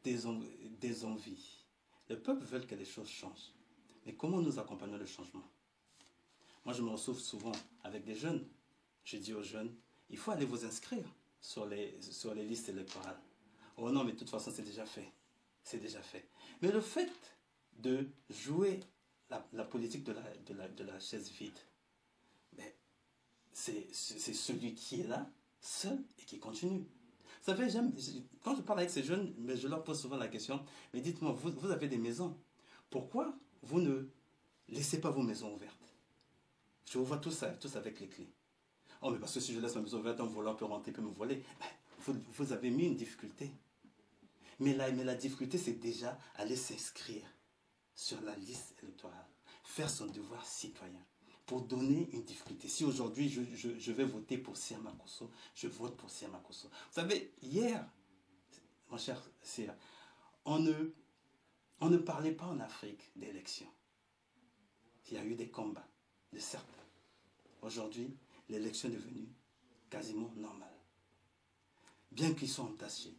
des envies. Le peuple veut que les choses changent. Mais comment nous accompagnons le changement? Moi, je me retrouve souvent avec des jeunes. Je dis aux jeunes, il faut aller vous inscrire sur les listes électorales. Oh non, mais de toute façon, c'est déjà fait. C'est déjà fait. Mais le fait de jouer la politique de la chaise vide, ben, c'est celui qui est là, seul, et qui continue. Vous savez, quand je parle avec ces jeunes, mais je leur pose souvent la question, mais dites-moi, vous avez des maisons. Pourquoi vous ne laissez pas vos maisons ouvertes? Je vous vois tous avec les clés. Oh, mais parce que si je laisse ma maison ouverte, un voleur peut rentrer, peut me voler. Vous avez mis une difficulté. Mais la difficulté, c'est déjà aller s'inscrire sur la liste électorale. Faire son devoir citoyen. Pour donner une difficulté. Si aujourd'hui, je vais voter pour Sia Makosso, je vote pour Sia Makosso. Vous savez, hier, mon cher Sia, on ne parlait pas en Afrique d'élections. Il y a eu des combats, de certains. Aujourd'hui, l'élection est devenue quasiment normale. Bien qu'ils soient entachés,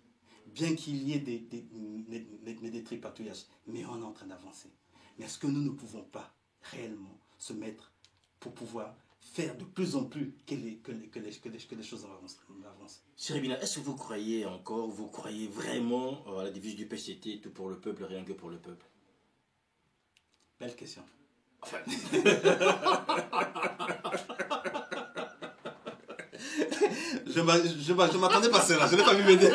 bien qu'il y ait des tripatouillages, mais on est en train d'avancer. Mais est-ce que nous ne pouvons pas réellement se mettre pour pouvoir faire de plus en plus que les choses avancent? Siribina, est-ce que vous croyez vraiment à la devise du PCT, tout pour le peuple, rien que pour le peuple? Belle question. Enfin... je m'attendais pas à cela, je n'ai pas vu venir.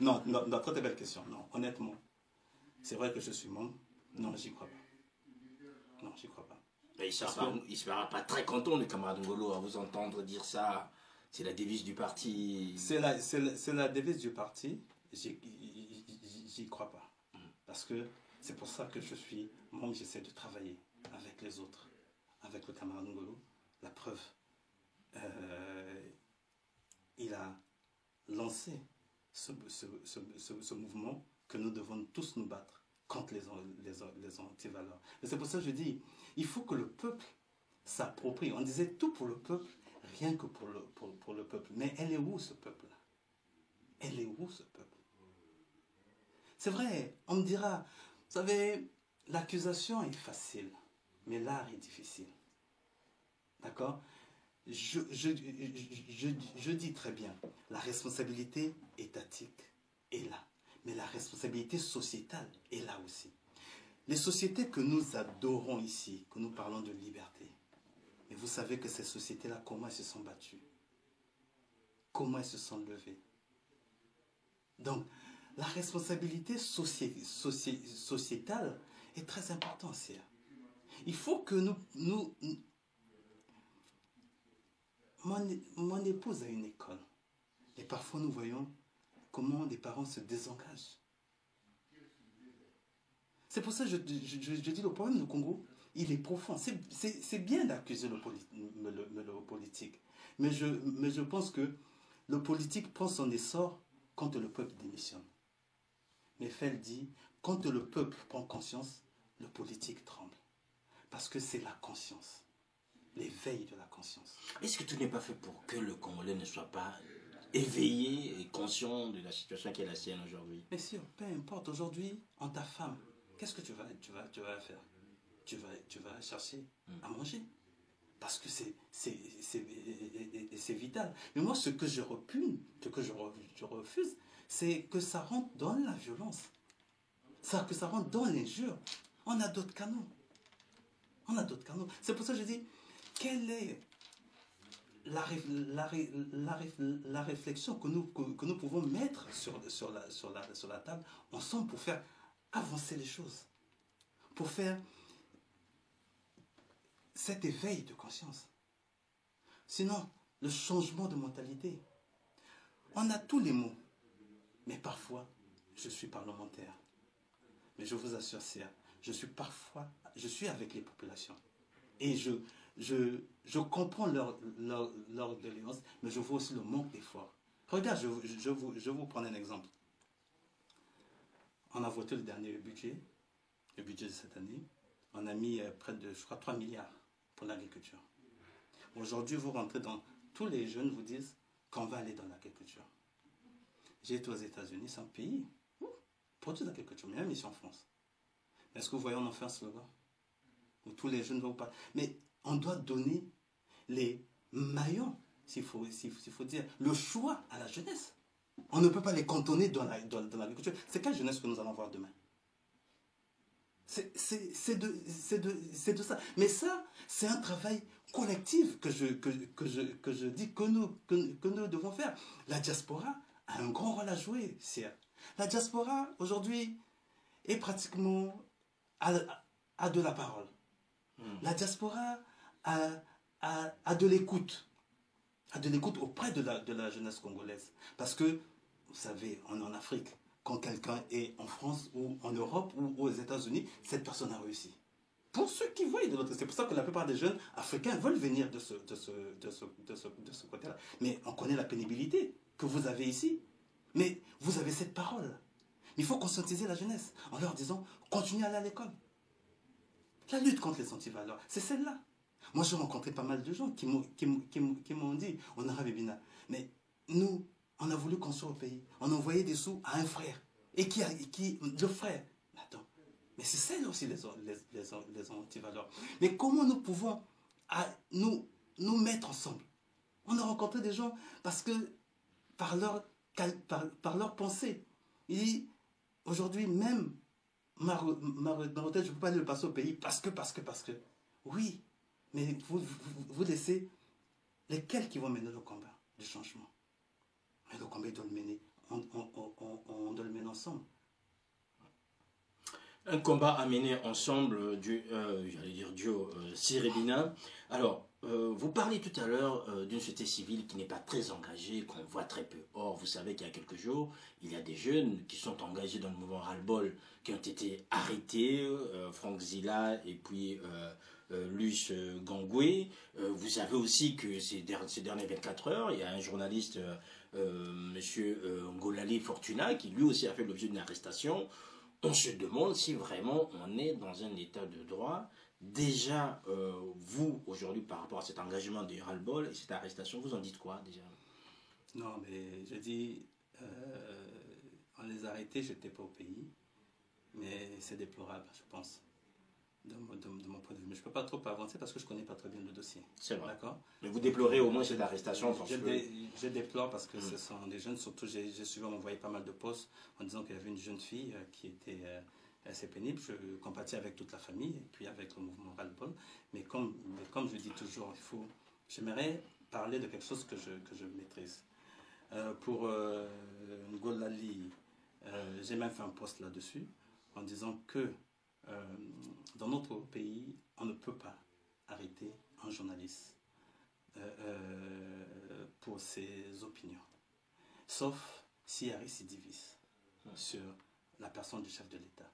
Non, très belle question. Non, honnêtement, c'est vrai que je suis membre. Non, j'y crois pas. Non, j'y crois pas. Mais il ne sera pas très content, le camarade Ngolo, à vous entendre dire ça. C'est la devise du parti. C'est la devise du parti. J'y crois pas. Parce que c'est pour ça que je suis membre, j'essaie de travailler avec les autres, avec le camarade Ngolo. La preuve, il a lancé ce mouvement que nous devons tous nous battre contre les antivaleurs. Et c'est pour ça que je dis, il faut que le peuple s'approprie. On disait tout pour le peuple, rien que pour le peuple. Mais elle est où ce peuple-là? Elle est où ce peuple? C'est vrai, on me dira, vous savez, l'accusation est facile, mais l'art est difficile. D'accord? Je dis très bien, la responsabilité étatique est là, mais la responsabilité sociétale est là aussi. Les sociétés que nous adorons ici, que nous parlons de liberté, mais vous savez que ces sociétés-là, comment elles se sont battues? Comment elles se sont levées? Donc, la responsabilité sociétale est très importante, Sia. Il faut que nous mon épouse a une école. Et parfois, nous voyons comment des parents se désengagent. C'est pour ça que je dis le problème du Congo, il est profond. C'est bien d'accuser le politique. Mais je pense que le politique prend son essor quand le peuple démissionne. Mais Fell dit, quand le peuple prend conscience, le politique tremble. Parce que c'est la conscience. L'éveil de la conscience. Est-ce que tout n'est pas fait pour que le Congolais ne soit pas éveillé et conscient de la situation qui est la sienne aujourd'hui? Mais si, peu importe, aujourd'hui, en ta femme, qu'est-ce que tu vas faire? Tu vas chercher à manger. Parce que c'est vital. Mais moi, ce que je repugne, ce que je refuse, c'est que ça rentre dans la violence. Que ça rentre dans l'injure. On a d'autres canaux. C'est pour ça que je dis, quelle est la réflexion que nous pouvons mettre sur la table ensemble pour faire avancer les choses, pour faire cet éveil de conscience. Sinon, le changement de mentalité. On a tous les mots, mais parfois, je suis parlementaire. Mais je vous assure, je suis avec les populations. Et je comprends leur doléance, mais je vois aussi le manque d'efforts. Regarde, je vous prends un exemple. On a voté le dernier budget de cette année. On a mis près de, je crois, 3 milliards pour l'agriculture. Aujourd'hui, vous rentrez dans... Tous les jeunes vous disent, quand on va aller dans l'agriculture. J'ai été aux États-Unis, c'est un pays produit l'agriculture, même ici en France. Est-ce que vous voyez, on en fait un slogan où tous les jeunes vont pas. Mais on doit donner les maillons, s'il faut dire, le choix à la jeunesse. On ne peut pas les cantonner dans l'agriculture. C'est quelle jeunesse que nous allons voir demain? C'est de ça. Mais ça, c'est un travail collectif que je dis que nous devons faire. La diaspora a un grand rôle à jouer, Sia. La diaspora, aujourd'hui, est pratiquement à de la parole. La diaspora a de l'écoute. A de l'écoute auprès de la jeunesse congolaise. Parce que, vous savez, on est en Afrique. Quand quelqu'un est en France ou en Europe ou aux États-Unis, cette personne a réussi. Pour ceux qui voient de l'autre côté, c'est pour ça que la plupart des jeunes africains veulent venir de ce côté-là. Mais on connaît la pénibilité que vous avez ici. Mais vous avez cette parole. Il faut conscientiser la jeunesse en leur disant, continuez à aller à l'école. La lutte contre les antivaleurs, c'est celle-là. Moi, j'ai rencontré pas mal de gens qui m'ont dit, on a Bébina, mais nous, on a voulu construire au pays. On a envoyé des sous à un frère. Et le frère. Mais attends, mais c'est ça aussi les antivaleurs. Mais comment nous pouvons nous mettre ensemble? On a rencontré des gens parce que par leur pensée. Il dit, aujourd'hui même, ma retraite, je ne peux pas le passer au pays parce que. Oui, mais vous laissez lesquels qui vont mener le combat du changement. Mais le combat, il doit le mener. On doit le mener ensemble. Un combat à mener ensemble, j'allais dire duo Sirébina. Alors, vous parlez tout à l'heure d'une société civile qui n'est pas très engagée, qu'on voit très peu. Or, vous savez qu'il y a quelques jours, il y a des jeunes qui sont engagés dans le mouvement Ras-le-Bol, qui ont été arrêtés, Franck Zila et puis Luce Gangoué. Vous savez aussi que ces dernières 24 heures, il y a un journaliste, monsieur Ngolali Fortuna, qui lui aussi a fait l'objet d'une arrestation. On se demande si vraiment on est dans un état de droit. Déjà, vous, aujourd'hui, par rapport à cet engagement de Ras-le-Bol et cette arrestation, vous en dites quoi déjà? Non, mais je dis, on les a arrêtés, je n'étais pas au pays, mais c'est déplorable, je pense, de mon point de vue. Mais je ne peux pas trop avancer parce que je ne connais pas très bien le dossier. C'est vrai. D'accord. Mais vous déplorez au moins cette arrestation parce je déplore parce que ce sont des jeunes, surtout j'ai souvent envoyé pas mal de posts en disant qu'il y avait une jeune fille qui était assez pénible. Je compatis avec toute la famille et puis avec le mouvement Ras-le-Bol. Mais comme je dis toujours, j'aimerais parler de quelque chose que je maîtrise. Pour Ngolali, j'ai même fait un post là-dessus en disant que dans notre pays, on ne peut pas arrêter un journaliste pour ses opinions, sauf s'il y a récidivisme sur la personne du chef de l'État.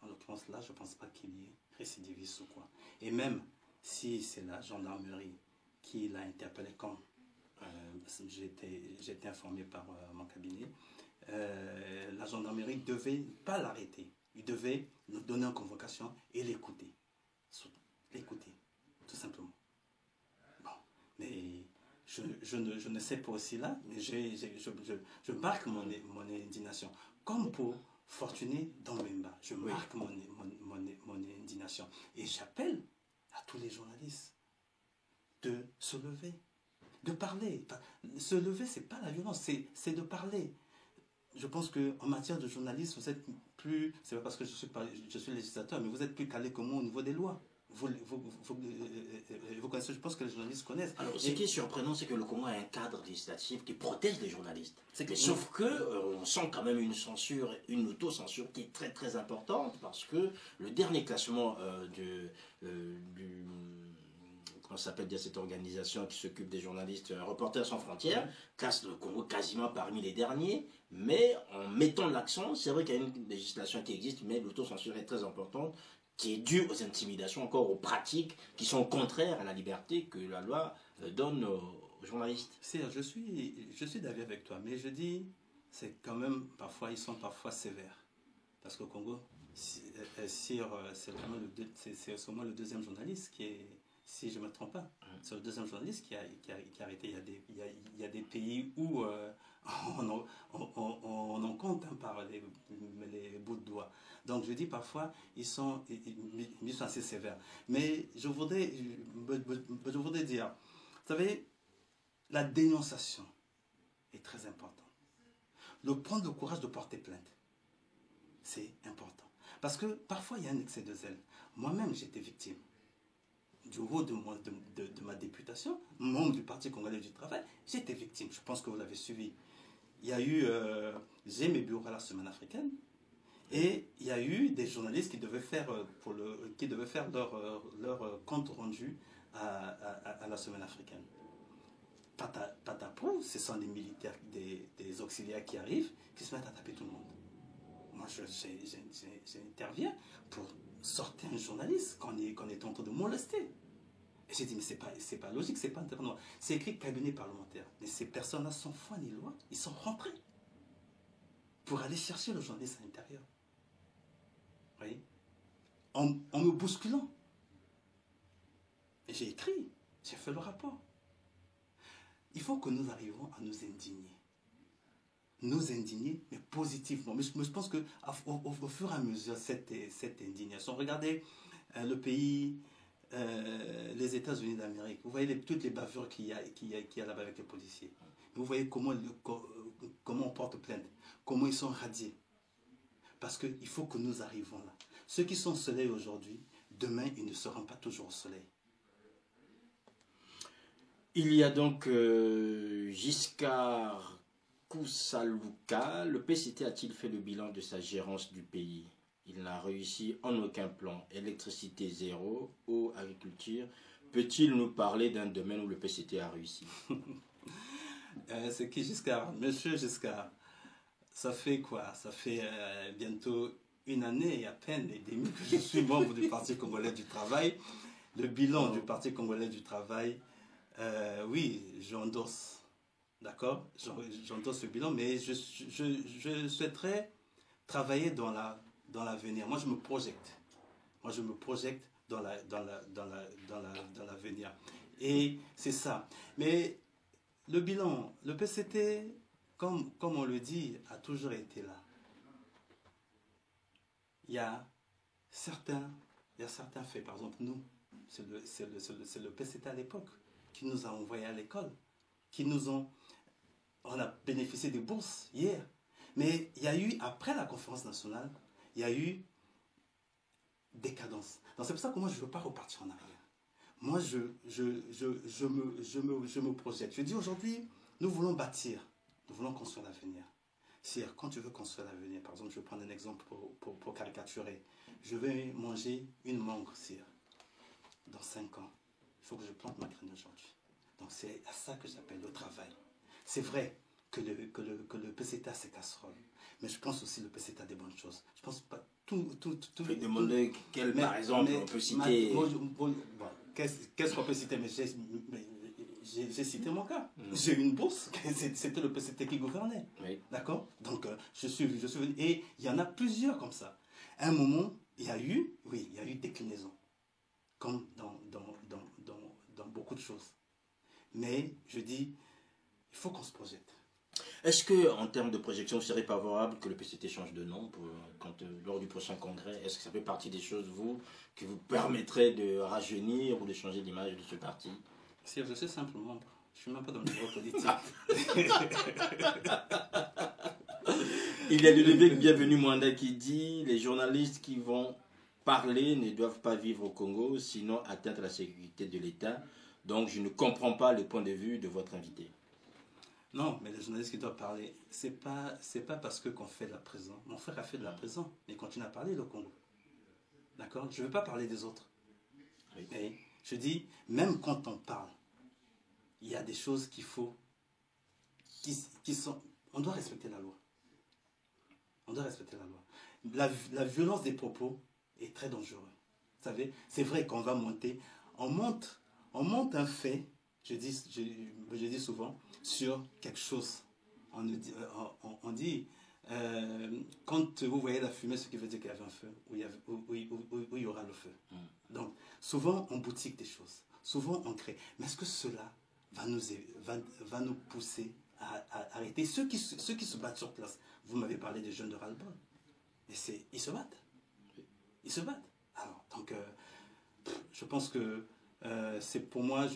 En l'occurrence, là, je ne pense pas qu'il y ait récidivisme ou quoi. Et même si c'est la gendarmerie qui l'a interpellé quand j'ai été informé par mon cabinet, la gendarmerie ne devait pas l'arrêter. Il devait nous donner en convocation et l'écouter. L'écouter, tout simplement. Bon, mais je ne sais pas aussi là, mais je marque mon indignation. Comme pour Fortuné dans Wemba, je marque mon indignation. Et j'appelle à tous les journalistes de se lever, de parler. Se lever, ce n'est pas la violence, c'est de parler. Je pense qu'en matière de journalisme, vous êtes plus, c'est pas parce que je suis législateur, mais vous êtes plus calé que moi au niveau des lois. Vous connaissez, je pense que les journalistes connaissent. Alors, ce qui est surprenant, c'est que le Congo a un cadre législatif qui protège les journalistes. Sauf que on sent quand même une censure, une auto-censure qui est très très importante, parce que le dernier classement comment s'appelle cette organisation qui s'occupe des journalistes, Reporters sans frontières, classe le Congo quasiment parmi les derniers, mais en mettant l'accent, c'est vrai qu'il y a une législation qui existe, mais l'autocensure est très importante, qui est due aux intimidations, encore aux pratiques qui sont contraires à la liberté que la loi donne aux journalistes. Je suis d'accord avec toi, mais je dis, c'est quand même, ils sont parfois sévères. Parce qu'au Congo, c'est seulement le deuxième journaliste qui est, si je ne me trompe pas, c'est le deuxième journaliste qui a arrêté. Il y a des pays où on, en compte hein, par les bouts de doigts. Donc je dis parfois, ils sont assez sévères. Mais je voudrais dire, vous savez, la dénonciation est très importante. Prendre le courage de porter plainte, c'est important. Parce que parfois, il y a un excès de zèle. Moi-même, j'étais victime. Du haut de ma députation, membre du Parti congolais du travail, j'étais victime. Je pense que vous l'avez suivi. Il y a eu, j'ai mes bureaux à la Semaine africaine, et il y a eu des journalistes qui devaient faire, leur compte rendu à la Semaine africaine. Patapou, ce sont des militaires, des auxiliaires qui arrivent, qui se mettent à taper tout le monde. Moi, j'interviens pour sortir un journaliste qu'on est en train de molester. Et j'ai dit, mais c'est pas logique, c'est pas interdit. C'est écrit cabinet parlementaire. Mais ces personnes-là, sans foi ni loi, ils sont rentrés pour aller chercher le journaliste à l'intérieur. Vous voyez, en me bousculant. Et j'ai écrit, j'ai fait le rapport. Il faut que nous arrivions à nous indigner. Nous indigner, mais positivement. Mais je pense qu'au fur et à mesure, cette indignation, regardez le pays, les États-Unis d'Amérique, vous voyez toutes les bavures qu'il y a là-bas avec les policiers. Vous voyez comment on porte plainte, comment ils sont radiés. Parce qu'il faut que nous arrivions là. Ceux qui sont au soleil aujourd'hui, demain, ils ne seront pas toujours au soleil. Il y a donc Giscard Koussalouka. Le PCT a-t-il fait le bilan de sa gérance du pays? Il n'a réussi en aucun plan. Électricité zéro, eau, agriculture. Peut-il nous parler d'un domaine où le PCT a réussi? C'est qui Giscard? Monsieur Giscard, ça fait quoi? Ça fait bientôt une année et à peine et demie que je suis membre du Parti congolais du travail. Le bilan du Parti congolais du travail, oui, j'endosse. D'accord? J'endosse le bilan, mais je souhaiterais travailler dans l'avenir. Moi, je me projette. Dans l'avenir. Et c'est ça. Mais le bilan, le PCT, comme on le dit, a toujours été là. Il y a certains faits. Par exemple, nous, c'est le PCT à l'époque qui nous a envoyés à l'école, on a bénéficié des bourses hier. Mais il y a eu, après la conférence nationale, il y a eu décadence. Donc c'est pour ça que moi je ne veux pas repartir en arrière. Moi je me projette. Je dis aujourd'hui, nous voulons bâtir, nous voulons construire l'avenir. C'est-à-dire, quand tu veux construire l'avenir, par exemple, je vais prendre un exemple pour caricaturer. Je vais manger une mangue, dans 5 ans. Il faut que je plante ma graine aujourd'hui. Donc c'est à ça que j'appelle le travail. C'est vrai que le PCT a ses casseroles, mais je pense aussi que le PCT a des bonnes choses. Je pense pas tout. Je vais demander quel, par exemple, on peut citer. Qu'est-ce qu'on peut citer? Mais j'ai cité mon cas. J'ai eu une bourse, c'était le PCT qui gouvernait. Oui. D'accord? Donc je suis venu. Et il y en a plusieurs comme ça. À un moment, il y a eu déclinaison, comme dans beaucoup de choses. Mais je dis, il faut qu'on se projette. Est-ce que, en termes de projection, ce serait favorable que le PCT change de nom lors du prochain congrès? Est-ce que ça fait partie des choses, qui vous permettraient de rajeunir ou de changer l'image de ce parti? Si je suis simple membre, je ne suis même pas dans le bureau politique. Il y a Ludovic Bienvenu Mwanda qui dit: les journalistes qui vont parler ne doivent pas vivre au Congo, sinon atteindre la sécurité de l'État. Donc je ne comprends pas le point de vue de votre invité. Non, mais les journalistes qui doivent parler, c'est pas parce qu'on fait de la prison. Mon frère a fait de la prison, mais il continue à parler le Congo. D'accord? Je ne veux pas parler des autres. Oui. Et je dis, même quand on parle, il y a des choses qui sont... On doit respecter la loi. On doit respecter la loi. La violence des propos est très dangereuse. Vous savez, c'est vrai qu'on va monter. On monte un fait, je dis souvent, sur quelque chose. On dit quand vous voyez la fumée, ce qui veut dire qu'il y avait un feu, où il y aura le feu. Donc, souvent, on boutique des choses. Souvent, on crée. Mais est-ce que cela va nous pousser à arrêter ceux qui se battent sur place. Vous m'avez parlé des jeunes de ras-le-bol. Mais ils se battent. Ils se battent. Alors, donc, je pense que c'est pour moi,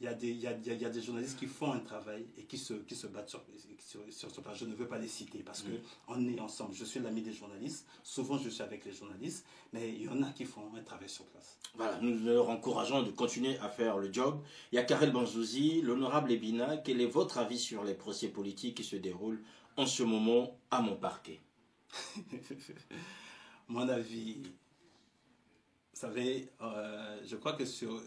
il y a des journalistes qui font un travail et qui se battent sur ce plan. Je ne veux pas les citer parce qu'on est ensemble. Je suis l'ami des journalistes. Souvent, je suis avec les journalistes. Mais il y en a qui font un travail sur place. Voilà, nous leur encourageons de continuer à faire le job. Il y a Karel Banzouzi, l'honorable Ebina. Quel est votre avis sur les procès politiques qui se déroulent en ce moment à mon parquet? Mon avis, vous savez, je crois que sur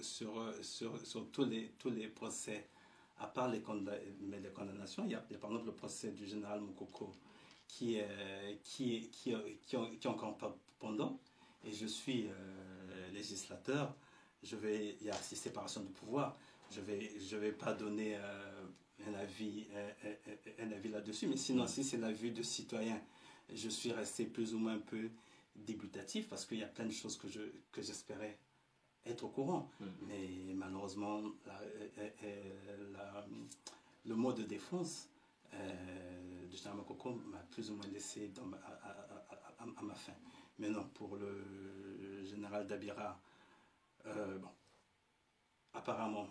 tous les procès, à part les condamnations, il y a par exemple le procès du général Moukoko qui est encore pas pendant, et je suis législateur, il y a ces séparations de pouvoir, je vais pas donner un avis là-dessus, mais sinon, si c'est l'avis de citoyen, je suis resté plus ou moins un peu débutatif parce qu'il y a plein de choses que j'espérais être au courant. Mais malheureusement, le mot de défense de général Moukoko m'a plus ou moins laissé à ma fin. Mais non, pour le général Dabira, bon, apparemment,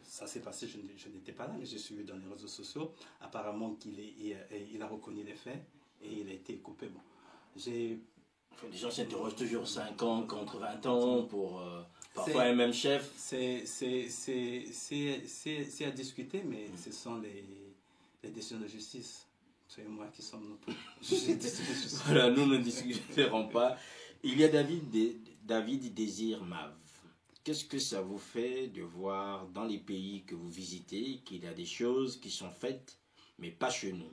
ça s'est passé, je n'étais pas là, mais j'ai suivi dans les réseaux sociaux. Apparemment, il a reconnu les faits et il a été coupé. Bon, les gens s'interrogent toujours 5 ans contre 20 ans pour parfois un même chef. C'est à discuter, mais ce sont les décisions de justice. C'est moi qui sommes Voilà, nous ne discuterons pas. Il y a David Désir Mav. Qu'est-ce que ça vous fait de voir dans les pays que vous visitez qu'il y a des choses qui sont faites, mais pas chez nous?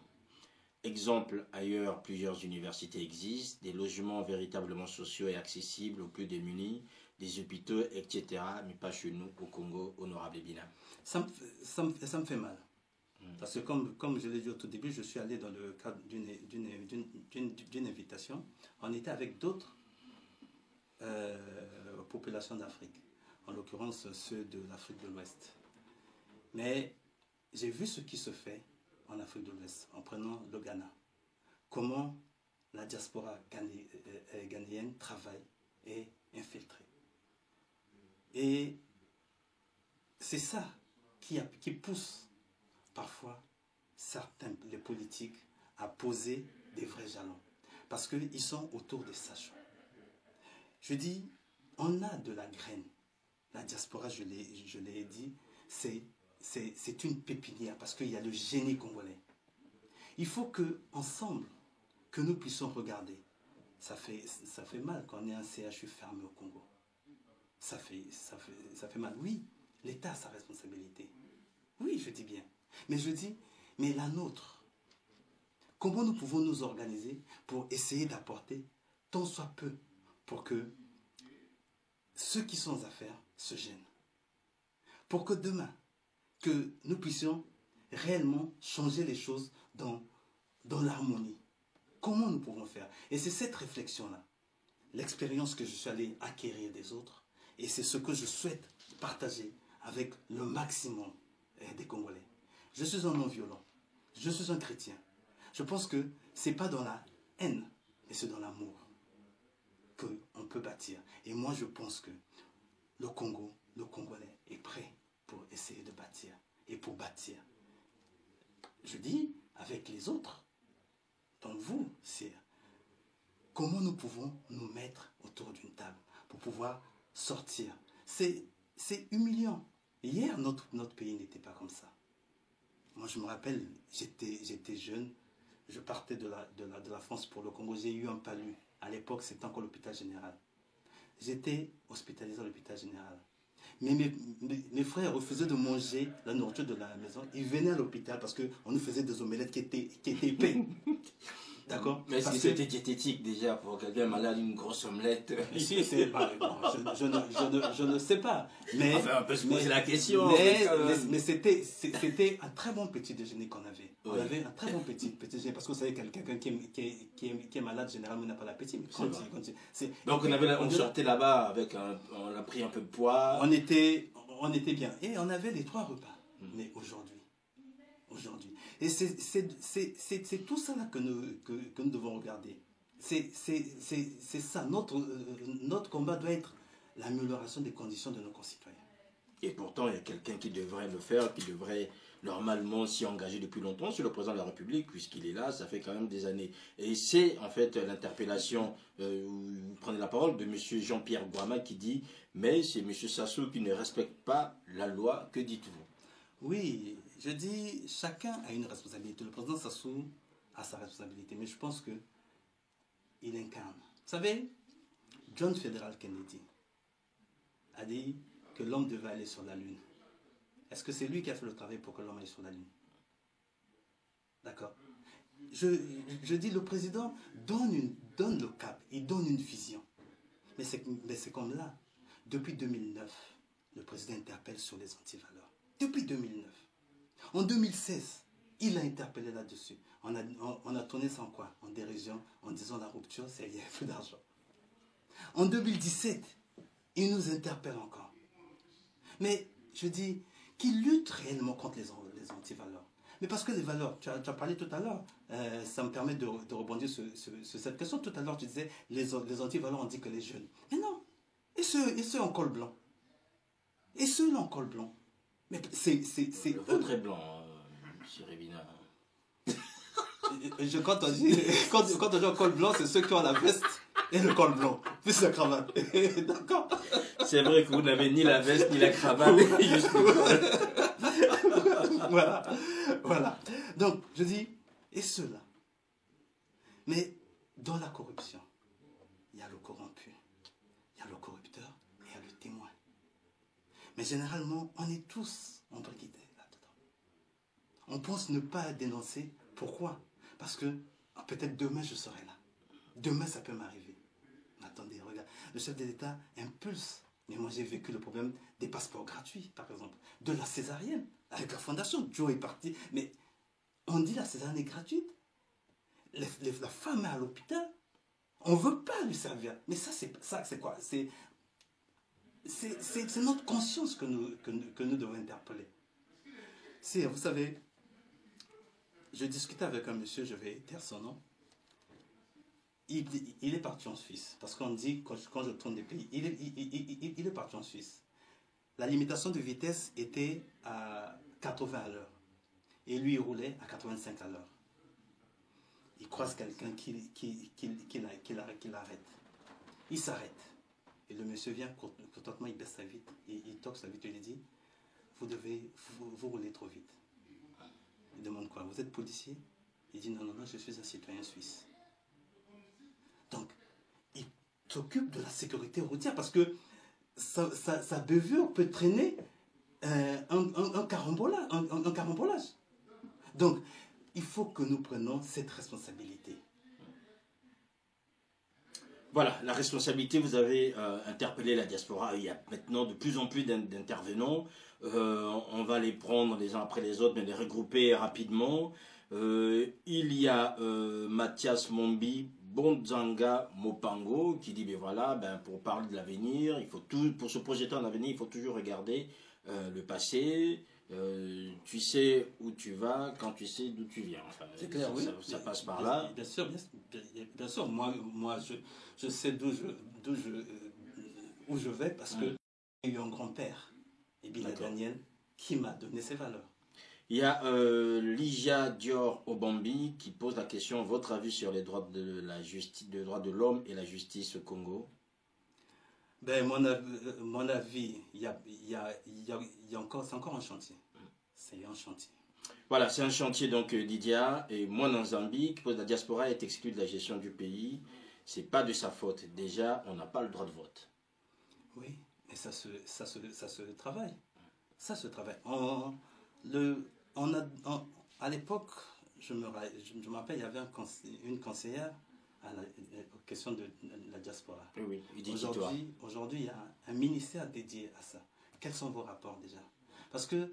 Exemple, ailleurs, plusieurs universités existent, des logements véritablement sociaux et accessibles aux plus démunis, des hôpitaux, etc., mais pas chez nous, au Congo, honorable Ebina. Ça me fait mal. Parce que comme je l'ai dit au tout début, je suis allé dans le cadre d'une invitation. On était avec d'autres populations d'Afrique, en l'occurrence ceux de l'Afrique de l'Ouest. Mais j'ai vu ce qui se fait en Afrique de l'Ouest, en prenant le Ghana. Comment la diaspora ghanéenne travaille et infiltrée. Et c'est ça qui pousse parfois les politiques à poser des vrais jalons. Parce qu'ils sont autour des sages. Je dis, on a de la graine. La diaspora, je l'ai dit, c'est une pépinière parce qu'il y a le génie congolais. Il faut qu'ensemble, que nous puissions regarder. Ça fait mal quand on est un CHU fermé au Congo. Ça fait mal. Oui, l'État a sa responsabilité. Oui, je dis bien. Mais je dis, mais la nôtre, comment nous pouvons nous organiser pour essayer d'apporter tant soit peu pour que ceux qui sont aux affaires se gênent. Pour que demain, que nous puissions réellement changer les choses dans l'harmonie. Comment nous pouvons faire? Et c'est cette réflexion-là, l'expérience que je suis allé acquérir des autres, et c'est ce que je souhaite partager avec le maximum des Congolais. Je suis un non-violent, je suis un chrétien. Je pense que ce n'est pas dans la haine, mais c'est dans l'amour qu'on peut bâtir. Et moi, je pense que le Congo, le Congolais est prêt pour essayer de bâtir et pour bâtir. Je dis avec les autres, donc vous, sire, comment nous pouvons nous mettre autour d'une table pour pouvoir sortir. C'est humiliant. Hier, notre pays n'était pas comme ça. Moi, je me rappelle, j'étais jeune, je partais de la France pour le Congo, j'ai eu un palu. À l'époque, c'était encore l'hôpital général. J'étais hospitalisé à l'hôpital général. Mais mes frères refusaient de manger la nourriture de la maison. Ils venaient à l'hôpital parce qu'on nous faisait des omelettes qui étaient épais. D'accord? Mais est-ce que c'était diététique déjà pour quelqu'un malade, une grosse omelette? Ici, je ne sais pas. Mais, enfin, on peut se poser la question. Mais c'était un très bon petit déjeuner qu'on avait. Oui. On avait un très bon petit déjeuner parce que vous savez, quelqu'un qui est malade, généralement, n'a pas l'appétit. Donc, on sortait là-bas avec on a pris un peu de poids. on était bien. Et on avait les 3 repas. Mais aujourd'hui. Et c'est tout ça là que nous devons regarder. C'est ça. Notre combat doit être l'amélioration des conditions de nos concitoyens. Et pourtant, il y a quelqu'un qui devrait le faire, qui devrait normalement s'y engager depuis longtemps, c'est le président de la République, puisqu'il est là, ça fait quand même des années. Et c'est en fait l'interpellation, vous prenez la parole, de M. Jean-Pierre Gouama qui dit « Mais c'est M. Sassou qui ne respecte pas la loi, que dites-vous » Oui, je dis, chacun a une responsabilité. Le président Sassou a sa responsabilité, mais je pense qu'il incarne. Vous savez, John Fitzgerald Kennedy a dit que l'homme devait aller sur la Lune. Est-ce que c'est lui qui a fait le travail pour que l'homme aille sur la Lune? D'accord. Je dis, le président donne le cap, il donne une vision. Mais c'est comme là. Depuis 2009, le président interpelle sur les antivaleurs. Depuis 2009. En 2016, il a interpellé là-dessus. On a tourné sans quoi? En dérision, en disant la rupture, c'est il y a plus d'argent. En 2017, il nous interpelle encore. Mais je dis qu'il lutte réellement contre les antivaleurs. Mais parce que les valeurs, tu as parlé tout à l'heure, ça me permet de rebondir sur cette question. Tout à l'heure, tu disais, les antivaleurs, on dit que les jeunes. Mais non. Et ceux en col blanc. Et ceux-là en col blanc. Mais c'est le vôtre est blanc, M. Rébina. Quand on dit en col blanc, c'est ceux qui ont la veste et le col blanc, plus la cravate. D'accord. C'est vrai que vous n'avez ni la veste ni la cravate, juste le col. Voilà. Donc, je dis, et ceux-là. Mais dans la corruption, il y a le corrompu, il y a le corrupteur et il y a le témoin. Mais généralement, on est tous embriqués là-dedans. On pense ne pas dénoncer. Pourquoi? Parce que peut-être demain, je serai là. Demain, ça peut m'arriver. Attendez, regarde. Le chef de l'État impulse. Mais moi, j'ai vécu le problème des passeports gratuits, par exemple. De la césarienne, avec la fondation. Joe est parti. Mais on dit la césarienne est gratuite. La femme est à l'hôpital. On ne veut pas lui servir. Mais ça, c'est quoi? C'est notre conscience que nous devons interpeller. Vous savez, je discutais avec un monsieur, je vais taire son nom. Il est parti en Suisse. Parce qu'on dit, quand je tourne des pays, il est parti en Suisse. La limitation de vitesse était à 80 à l'heure. Et lui, il roulait à 85 à l'heure. Il croise quelqu'un qui l'arrête. Il s'arrête. Et le monsieur vient, contentement, il baisse sa vitre. Il toque sa vitre et lui dit, vous roulez trop vite. Il demande quoi? Vous êtes policier? Il dit, non, je suis un citoyen suisse. Donc, il s'occupe de la sécurité routière parce que sa bavure peut traîner un carambolage. Donc, il faut que nous prenions cette responsabilité. Voilà, la responsabilité, vous avez interpellé la diaspora. Il y a maintenant de plus en plus d'intervenants. On va les prendre les uns après les autres, mais les regrouper rapidement. Il y a Mathias Mombi Bonzanga Mopango qui dit, ben voilà, pour parler de l'avenir, pour se projeter en avenir, il faut toujours regarder le passé. Tu sais où tu vas quand tu sais d'où tu viens. Enfin, c'est clair, oui. Ça passe par là. Bien sûr. Moi je sais où je vais parce que j'ai eu un grand-père, Ebila Daniel, qui m'a donné ses valeurs. Il y a Ligia Dior Obambi qui pose la question, votre avis sur les droits de la justice, les droits de l'homme et la justice au Congo? Mon avis, c'est encore un chantier. C'est un chantier. Voilà, c'est un chantier donc Lydia. Et moi en Zambie, qui pose la diaspora est exclue de la gestion du pays. C'est pas de sa faute. Déjà, on n'a pas le droit de vote. Oui, mais ça se travaille. Ça se travaille. À l'époque, je me rappelle, il y avait une conseillère aux questions de la diaspora. Oui, aujourd'hui, il y a un ministère dédié à ça. Quels sont vos rapports déjà? Parce que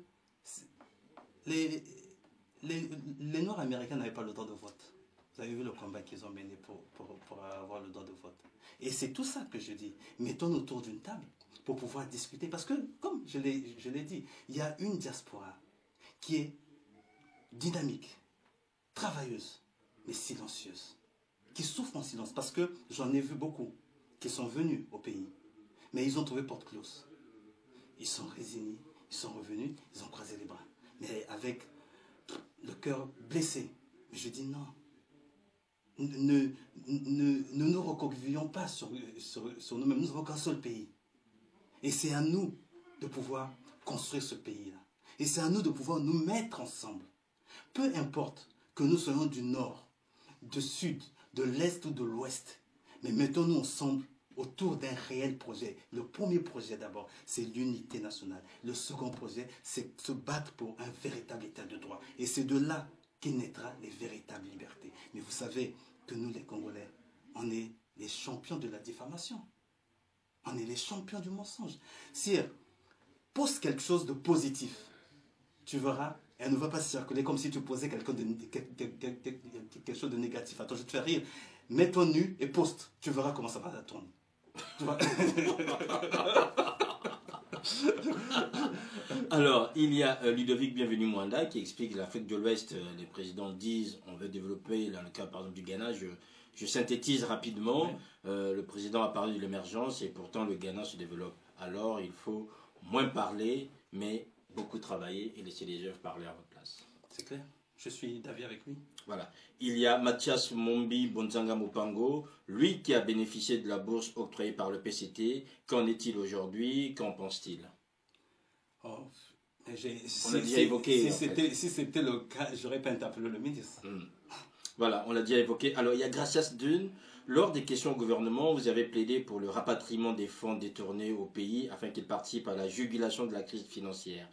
les Noirs américains n'avaient pas le droit de vote. Vous avez vu le combat qu'ils ont mené pour avoir le droit de vote. Et c'est tout ça que je dis. Mettons autour d'une table pour pouvoir discuter. Parce que, comme je l'ai dit, il y a une diaspora qui est dynamique, travailleuse, mais silencieuse, qui souffre en silence. Parce que j'en ai vu beaucoup qui sont venus au pays, mais ils ont trouvé porte close. Ils sont résignés, ils sont revenus, ils ont croisé les bras, mais avec le cœur blessé. Mais je dis non. Ne nous recroquevillons pas sur nous-mêmes. Nous avons qu'un seul pays. Et c'est à nous de pouvoir construire ce pays-là. Et c'est à nous de pouvoir nous mettre ensemble. Peu importe que nous soyons du nord, du sud, de l'est ou de l'ouest, mais mettons-nous ensemble autour d'un réel projet. Le premier projet d'abord, c'est l'unité nationale. Le second projet, c'est se battre pour un véritable état de droit. Et c'est de là qu'est naîtra les véritables libertés. Mais vous savez que nous, les Congolais, on est les champions de la diffamation. On est les champions du mensonge. Sire, pose quelque chose de positif. Tu verras, elle ne va pas circuler comme si tu posais quelque chose de négatif. Attends, je vais te faire rire. Mets-toi nu et poste. Tu verras comment ça va tourner. Alors, il y a Ludovic Bienvenu Mwanda qui explique l'Afrique de l'Ouest, les présidents disent on veut développer, dans le cas par exemple du Ghana, je synthétise rapidement, oui. Le président a parlé de l'émergence et pourtant le Ghana se développe. Alors, il faut moins parler, mais beaucoup travailler et laisser les œuvres parler à votre place. C'est clair, je suis d'avis avec lui. Voilà. Il y a Mathias Mombi Bonzanga Mopango, lui qui a bénéficié de la bourse octroyée par le PCT. Qu'en est-il aujourd'hui? Qu'en pense-t-il? On a déjà évoqué. Si c'était le cas, j'aurais pas interpellé le ministre. Voilà, on l'a déjà évoqué. Alors, il y a Gracias Dune. Lors des questions au gouvernement, vous avez plaidé pour le rapatriement des fonds détournés au pays afin qu'ils participent à la jugulation de la crise financière.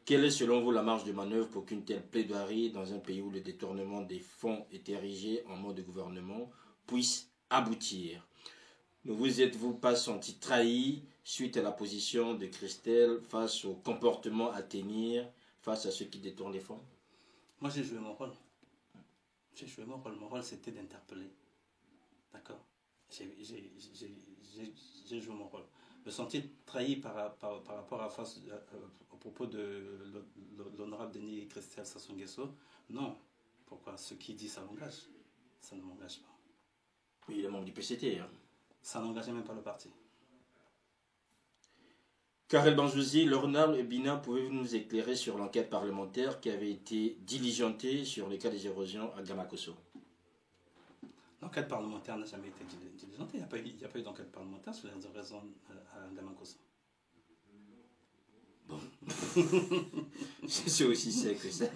Quelle est selon vous la marge de manœuvre pour qu'une telle plaidoirie dans un pays où le détournement des fonds est érigé en mode de gouvernement puisse aboutir? Ne vous êtes-vous pas senti trahi suite à la position de Christelle face au comportement à tenir face à ceux qui détournent les fonds? Moi j'ai joué mon rôle. Mon rôle c'était d'interpeller. D'accord? J'ai joué mon rôle. Me sentir trahi par rapport au propos de l'honorable Denis Christelle Sassou Nguesso, non. Pourquoi? Ce qui dit ça m'engage. Ça ne m'engage pas. Oui, il est membre du PCT. Hein. Ça n'engageait même pas le parti. Karel Banjouzi, l'honorable Bina, pouvez-vous nous éclairer sur l'enquête parlementaire qui avait été diligentée sur les cas des érosions à Gamakosso? L'enquête parlementaire n'a jamais été diligentée. Il n'y a pas eu d'enquête parlementaire sur les érosions à Gamakosso. Bon. C'est aussi sec que ça.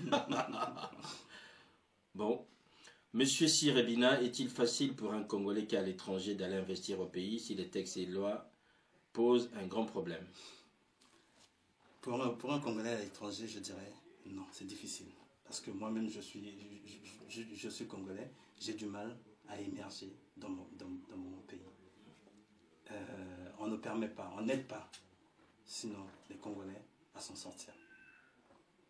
Bon. Monsieur Sirebina, est-il facile pour un Congolais qui est à l'étranger d'aller investir au pays si les textes et lois posent un grand problème? Pour un Congolais à l'étranger, je dirais non, c'est difficile. Parce que moi-même, je suis Congolais, j'ai du mal à émerger dans mon pays. On ne permet pas, on n'aide pas, sinon les Congolais à s'en sortir.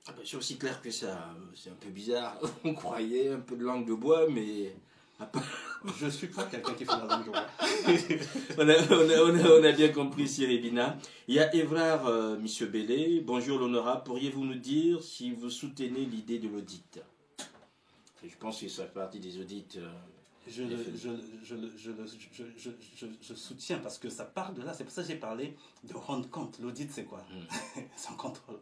Ah ben, c'est aussi clair que ça, c'est un peu bizarre. On croyait un peu de langue de bois, mais... Je ne suis pas quelqu'un qui fait la langue de bois. on a bien compris, Sirebina. Il y a Évrard, Monsieur Bellé. Bonjour l'honorable. Pourriez-vous nous dire si vous soutenez l'idée de l'audit? Je pense que ça fait partie des audits... Je soutiens parce que ça part de là. C'est pour ça que j'ai parlé de rendre compte. L'audit, c'est quoi? C'est un contrôle.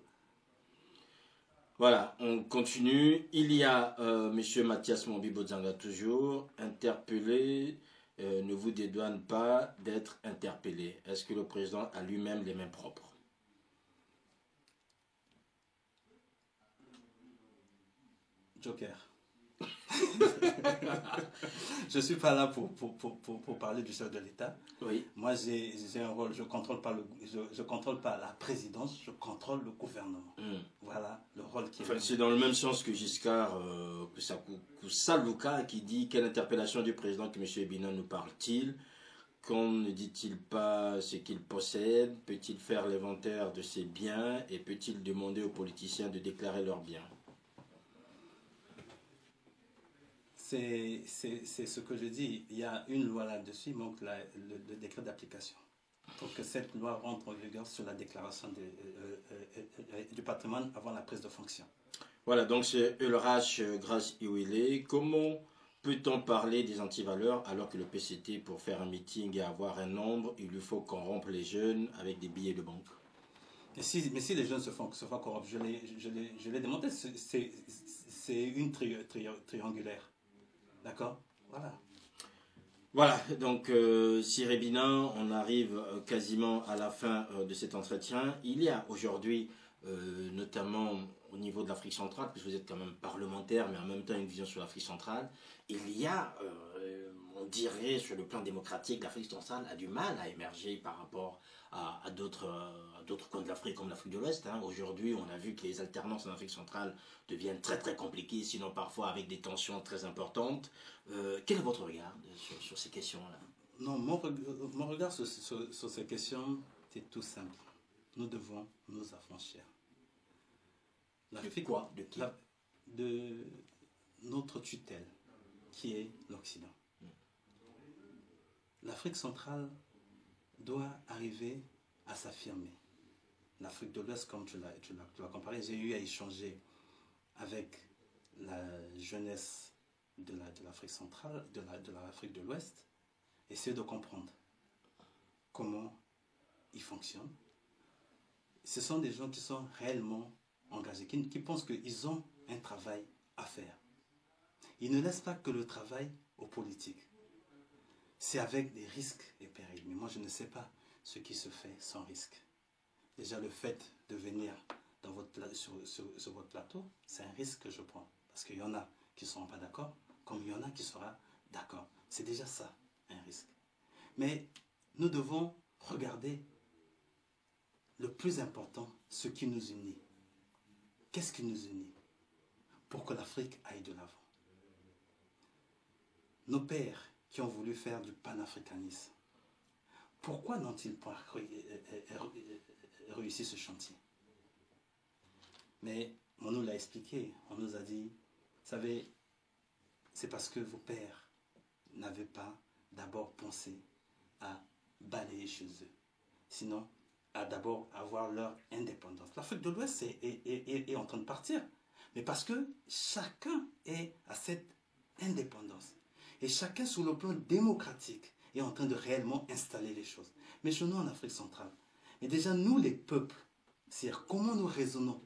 Voilà, on continue. Il y a M. Mathias Mombi-Bozanga toujours interpellé. Ne vous dédouane pas d'être interpellé. Est-ce que le président a lui-même les mains propres? Joker. Je ne suis pas là pour parler du chef de l'État. Oui. Moi, j'ai un rôle, je ne contrôle pas la présidence, je contrôle le gouvernement. Voilà le rôle qui est... Enfin, c'est dans le même sens que Giscard, Kousaluka qui dit quelle interpellation du président que M. Ebina nous parle-t-il? Qu'on ne dit-il pas ce qu'il possède? Peut-il faire l'inventaire de ses biens? Et peut-il demander aux politiciens de déclarer leurs biens? c'est ce que je dis. Il y a une loi là-dessus, il manque le décret d'application. Pour que cette loi rentre en vigueur sur la déclaration du patrimoine avant la prise de fonction. Voilà, donc c'est Ulrach Grace Iwile. Comment peut-on parler des antivaleurs alors que le PCT, pour faire un meeting et avoir un nombre, il lui faut corrompre les jeunes avec des billets de banque? Mais si les jeunes se font corrompre, je l'ai démontré, c'est une triangulaire. D'accord. Voilà. Voilà, donc Siré Bina, on arrive quasiment à la fin de cet entretien. Il y a aujourd'hui, notamment au niveau de l'Afrique centrale, puisque vous êtes quand même parlementaire, mais en même temps une vision sur l'Afrique centrale, il y a, on dirait, sur le plan démocratique, l'Afrique centrale a du mal à émerger par rapport à d'autres coins de l'Afrique, comme l'Afrique de l'Ouest. Hein. Aujourd'hui, on a vu que les alternances en Afrique centrale deviennent très très compliquées, sinon parfois avec des tensions très importantes. Quel est votre regard sur ces questions-là? Non, mon regard sur ces questions, c'est tout simple. Nous devons nous affranchir. De quoi? De qui? De notre tutelle, qui est l'Occident. L'Afrique centrale doit arriver à s'affirmer. L'Afrique de l'Ouest, comme tu l'as comparé, j'ai eu à échanger avec la jeunesse de l'Afrique centrale, de l'Afrique de l'Ouest, essayer de comprendre comment ils fonctionnent. Ce sont des gens qui sont réellement engagés, qui pensent qu'ils ont un travail à faire. Ils ne laissent pas que le travail aux politiques. C'est avec des risques et périls. Mais moi, je ne sais pas ce qui se fait sans risque. Déjà, le fait de venir sur votre plateau, c'est un risque que je prends. Parce qu'il y en a qui ne seront pas d'accord, comme il y en a qui seront d'accord. C'est déjà ça, un risque. Mais nous devons regarder le plus important, ce qui nous unit. Qu'est-ce qui nous unit pour que l'Afrique aille de l'avant? Nos pères qui ont voulu faire du panafricanisme, pourquoi n'ont-ils pas réussi ce chantier? Mais on nous l'a expliqué, on nous a dit, vous savez, c'est parce que vos pères n'avaient pas d'abord pensé à balayer chez eux, sinon à d'abord avoir leur indépendance. L'Afrique de l'Ouest est en train de partir, mais parce que chacun est à cette indépendance. Et chacun, sur le plan démocratique, est en train de réellement installer les choses. Mais chez nous, en Afrique centrale, mais déjà, nous, les peuples, c'est-à-dire comment nous raisonnons?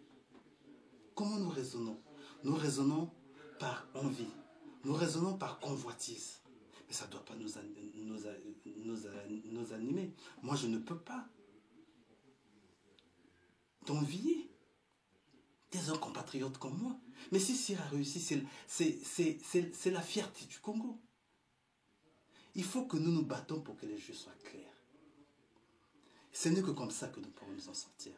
Comment nous raisonnons? Nous raisonnons par envie. Nous raisonnons par convoitise. Mais ça ne doit pas nous animer. Moi, je ne peux pas t'envier des compatriotes comme moi. Mais si Cyr a réussi, c'est la fierté du Congo. Il faut que nous nous battons pour que les jeux soient clairs. Ce n'est que comme ça que nous pourrons nous en sortir.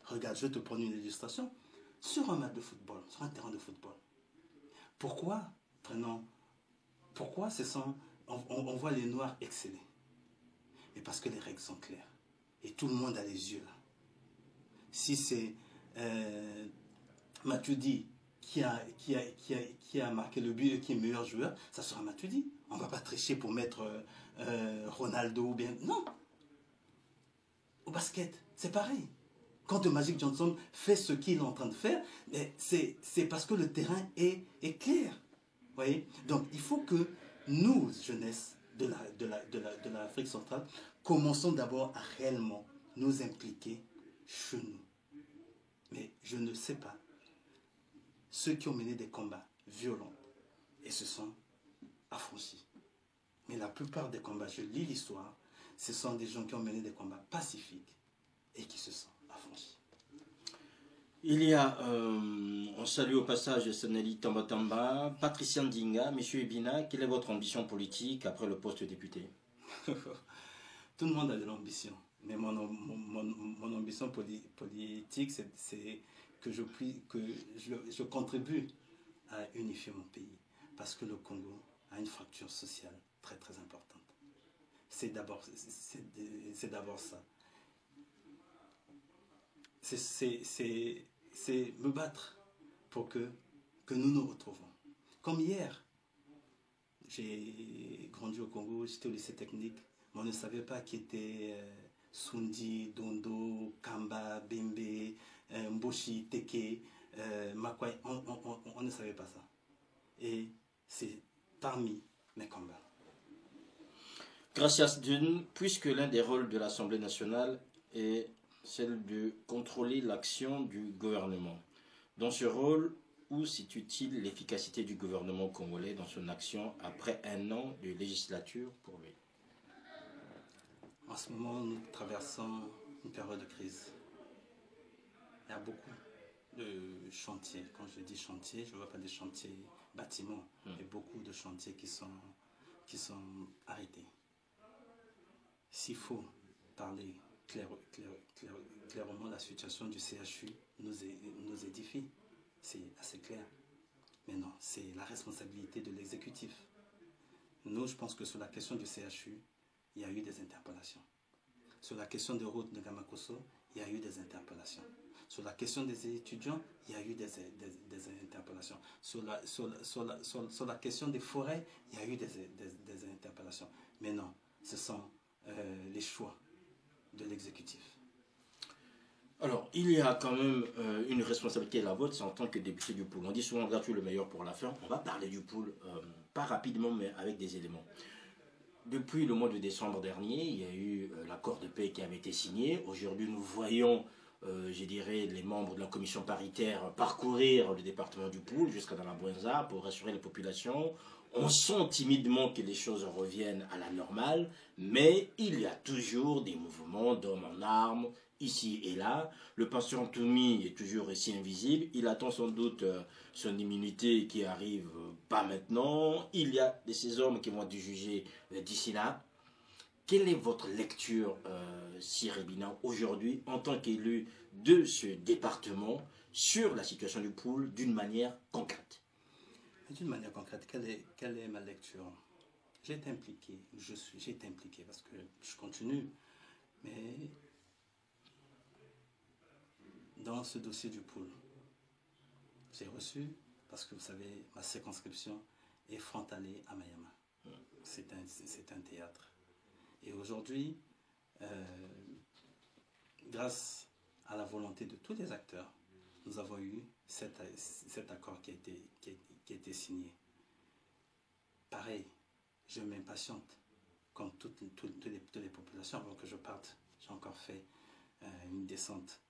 Regarde, je vais te prendre une illustration. Sur un match de football, sur un terrain de football. Pourquoi on voit les Noirs exceller? Mais parce que les règles sont claires. Et tout le monde a les yeux là. Si c'est Matuidi qui a marqué le but et qui est meilleur joueur, ça sera Matuidi. On ne va pas tricher pour mettre Ronaldo ou bien... Non. Au basket, c'est pareil. Quand Magic Johnson fait ce qu'il est en train de faire, c'est parce que le terrain est clair. Voyez. Donc il faut que nous, jeunesse de l'Afrique centrale, commençons d'abord à réellement nous impliquer chez nous. Mais je ne sais pas. Ceux qui ont mené des combats violents et se sont affranchis. Mais la plupart des combats, je lis l'histoire, ce sont des gens qui ont mené des combats pacifiques et qui se sont affranchis. Il y a, on salue au passage Seneli Tambatamba, Patricia Ndinga, M. Ebina, quelle est votre ambition politique après le poste de député? Tout le monde a de l'ambition. Mais mon ambition politique, c'est que je contribue à unifier mon pays. Parce que le Congo a une fracture sociale très très importante. C'est d'abord ça. C'est me battre pour que nous nous retrouvons. Comme hier, j'ai grandi au Congo, j'étais au lycée technique, mais on ne savait pas qui était Sundi, Dondo, Kamba, Bembe, Mboshi, Teke, Makwai. On ne savait pas ça. Et c'est parmi mes combats. Gracias Dune, puisque l'un des rôles de l'Assemblée nationale est celle de contrôler l'action du gouvernement. Dans ce rôle, où situe-t-il l'efficacité du gouvernement congolais dans son action après un an de législature pour lui? En ce moment, nous traversons une période de crise. Il y a beaucoup de chantiers. Quand je dis chantiers, je ne vois pas des chantiers bâtiments, mais beaucoup de chantiers qui sont arrêtés. S'il faut parler clairement, la situation du CHU nous édifie. C'est assez clair. Mais non, c'est la responsabilité de l'exécutif. Nous, je pense que sur la question du CHU, il y a eu des interpellations. Sur la question des routes de Gamakoso, il y a eu des interpellations. Sur la question des étudiants, il y a eu des interpellations. Sur la question des forêts, il y a eu des interpellations. Mais non, ce sont les choix de l'exécutif. Alors, il y a quand même une responsabilité à la vôtre, c'est en tant que député du pool. On dit souvent gratuit le meilleur pour la fin. On va parler du pool, pas rapidement, mais avec des éléments. Depuis le mois de décembre dernier, il y a eu l'accord de paix qui avait été signé. Aujourd'hui, nous voyons, je dirais, les membres de la commission paritaire parcourir le département du Poul jusqu'à dans la Bouenza pour rassurer les populations. On sent timidement que les choses reviennent à la normale, mais il y a toujours des mouvements d'hommes en armes, ici et là. Le patient Toumi est toujours ici invisible. Il attend sans doute son immunité qui arrive pas maintenant. Il y a de ces hommes qui vont être jugés d'ici là. Quelle est votre lecture, Sir Ebina, aujourd'hui, en tant qu'élu de ce département, sur la situation du Poul d'une manière concrète? D'une manière concrète, quelle est ma lecture? J'ai été impliqué, parce que je continue, mais dans ce dossier du Poul, j'ai reçu, parce que vous savez, ma circonscription est frontalière à Mayama. C'est un théâtre. Et aujourd'hui, grâce à la volonté de tous les acteurs, nous avons eu cet accord qui a été signé. Pareil, je m'impatiente, comme toutes les populations. Avant que je parte, j'ai encore fait une descente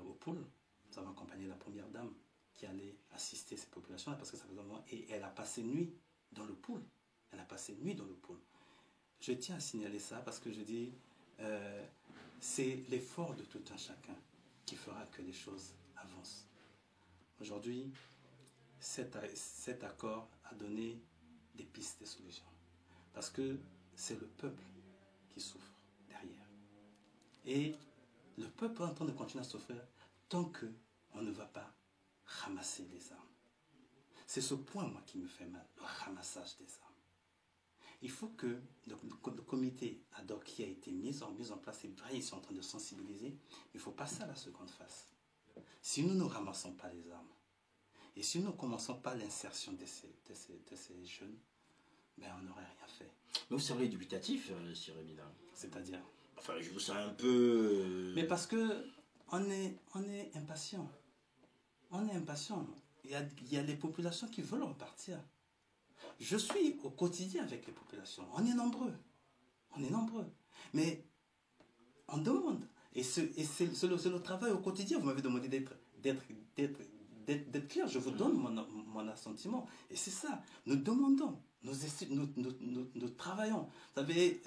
au Poul. Nous avons accompagné la première dame qui allait assister ces populations parce que ça faisait un moment. Et elle a passé nuit dans le Poul. Je tiens à signaler ça parce que je dis, c'est l'effort de tout un chacun qui fera que les choses avancent. Aujourd'hui, cet accord a donné des pistes de solutions. Parce que c'est le peuple qui souffre derrière. Et le peuple est en train de continuer à souffrir tant qu'on ne va pas ramasser les armes. C'est ce point, moi, qui me fait mal, le ramassage des armes. Il faut que le comité ad hoc qui a été mis en place, ils sont en train de sensibiliser, il faut passer à la seconde phase. Si nous ne ramassons pas les armes, et si nous ne commençons pas l'insertion de ces jeunes, ben on n'aurait rien fait. Mais vous semblez dubitatif, Sir Ebina. C'est-à-dire? Enfin, je vous sens un peu... Mais parce que on est impatient. On est impatient. Il y a les populations qui veulent repartir. Je suis au quotidien avec les populations. On est nombreux. Mais on demande. Et c'est le travail au quotidien. Vous m'avez demandé d'être clair. Je vous donne mon assentiment. Et c'est ça. Nous demandons. Nous travaillons. Vous savez,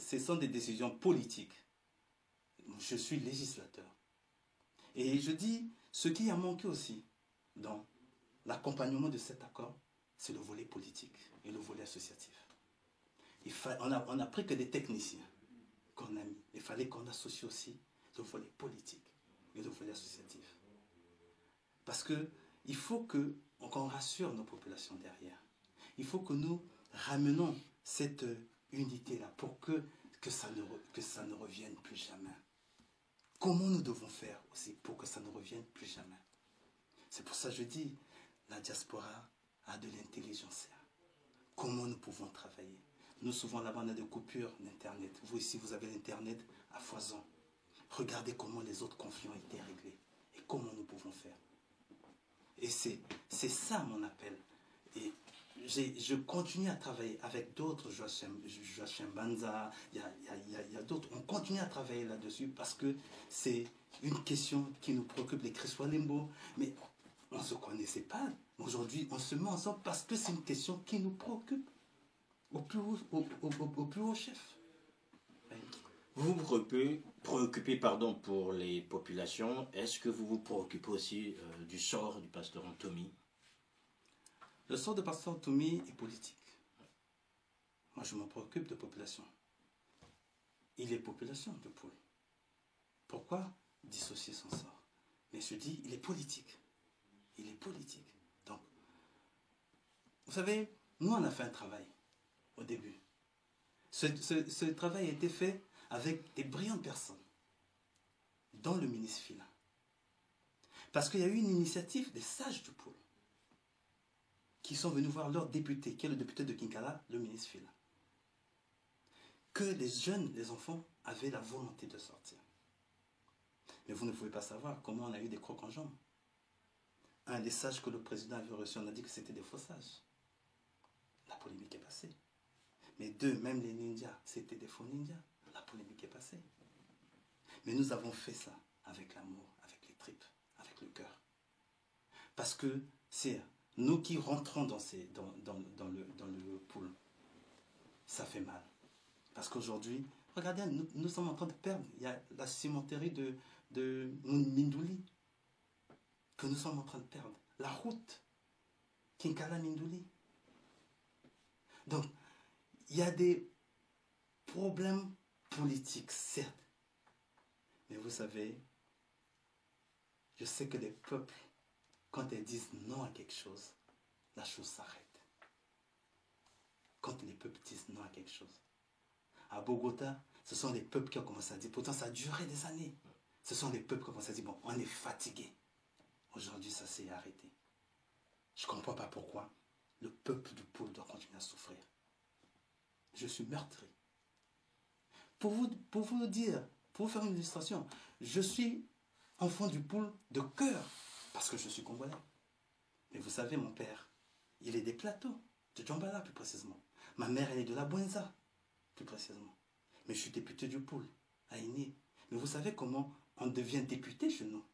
ce sont des décisions politiques. Je suis législateur. Et je dis, ce qui a manqué aussi dans l'accompagnement de cet accord, c'est le volet politique et le volet associatif. On n'a pris que des techniciens qu'on a mis. Il fallait qu'on associe aussi le volet politique et le volet associatif. Parce qu'il faut qu'on rassure nos populations derrière. Il faut que nous ramenons cette unité-là pour que ça ne revienne plus jamais. Comment nous devons faire aussi pour que ça ne revienne plus jamais? C'est pour ça que je dis, la diaspora a de l'intelligence. comment nous pouvons travailler. Nous, souvent, là-bas, on a des coupures d'Internet. Vous, ici, vous avez l'Internet à foison. Regardez comment les autres conflits ont été réglés et comment nous pouvons faire. Et c'est ça mon appel. Et je continue à travailler avec d'autres, Joachim Banza, il y a d'autres. On continue à travailler là-dessus parce que c'est une question qui nous préoccupe, les Chris Walembo. Mais on ne se connaissait pas. Aujourd'hui, on se met ensemble parce que c'est une question qui nous préoccupe au plus haut chef. Vous vous préoccupez pour les populations. Est-ce que vous vous préoccupez aussi du sort du pasteur Antomi? Le sort du pasteur Antomi est politique. Moi, je me préoccupe de population. Il est population de Poule. Pourquoi dissocier son sort? Mais je dis, il est politique. Il est politique. Donc, vous savez, nous, on a fait un travail au début. Ce travail a été fait avec des brillantes personnes dans le ministre Fila. Parce qu'il y a eu une initiative des sages du pôle qui sont venus voir leur député, qui est le député de Kinkala, le ministre Fila. Que les jeunes, les enfants, avaient la volonté de sortir. Mais vous ne pouvez pas savoir comment on a eu des crocs en jambes. Un des sages que le président avait reçu, on a dit que c'était des faux sages. La polémique est passée. Mais deux, même les ninjas, c'était des faux ninjas. La polémique est passée. Mais nous avons fait ça avec l'amour, avec les tripes, avec le cœur. Parce que c'est nous qui rentrons dans le pool, ça fait mal. Parce qu'aujourd'hui, regardez, nous sommes en train de perdre. Il y a la cimenterie de Mindouli que nous sommes en train de perdre. La route, Kinkala Mindouli. Donc, il y a des problèmes politiques, certes. Mais vous savez, je sais que les peuples, quand ils disent non à quelque chose, la chose s'arrête. Quand les peuples disent non à quelque chose. À Bogota, ce sont les peuples qui ont commencé à dire, pourtant ça a duré des années. Ce sont les peuples qui ont commencé à dire, bon, on est fatigué. Aujourd'hui, ça s'est arrêté. Je ne comprends pas pourquoi le peuple du pôle doit continuer à souffrir. Je suis meurtri. Pour vous dire, pour vous faire une illustration, je suis enfant du pôle de cœur, parce que je suis congolais. Mais vous savez, mon père, il est des plateaux, de Djambala plus précisément. Ma mère, elle est de la Bouenza, plus précisément. Mais je suis député du pôle, à Igné. Mais vous savez comment on devient député chez nous?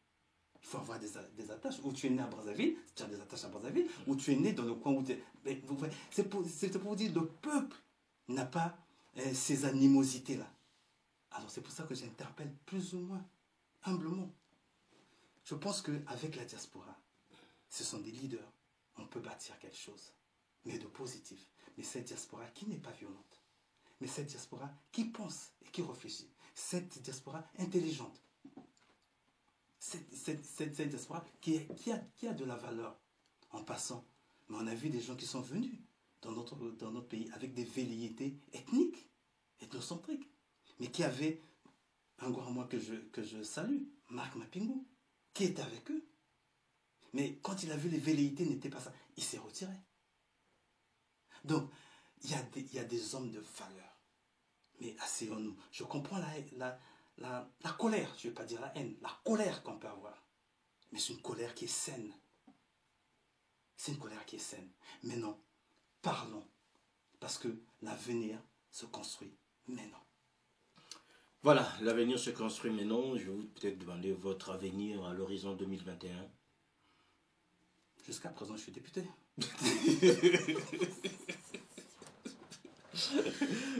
Il faut avoir des attaches. Ou tu es né à Brazzaville, tu as des attaches à Brazzaville, ou tu es né dans le coin où tu es... C'est pour vous dire, le peuple n'a pas ces animosités-là. Alors c'est pour ça que j'interpelle plus ou moins, humblement. Je pense qu'avec la diaspora, ce sont des leaders. On peut bâtir quelque chose, mais de positif. Mais cette diaspora qui n'est pas violente, mais cette diaspora qui pense et qui réfléchit. Cette diaspora intelligente. Cette diaspora qui a de la valeur en passant. Mais on a vu des gens qui sont venus dans notre pays avec des velléités ethniques, ethnocentriques, mais qui avaient un grand moi que je salue, Marc Mapingu, qui était avec eux. Mais quand il a vu les velléités n'étaient pas ça, il s'est retiré. Donc, il y a des hommes de valeur. Mais asseyons-nous. Je comprends la colère, je ne vais pas dire la haine, la colère qu'on peut avoir. Mais c'est une colère qui est saine. C'est une colère qui est saine. Mais non, parlons. Parce que l'avenir se construit maintenant. Voilà, l'avenir se construit maintenant. Je vais vous peut-être demander votre avenir à l'horizon 2021. Jusqu'à présent, je suis député.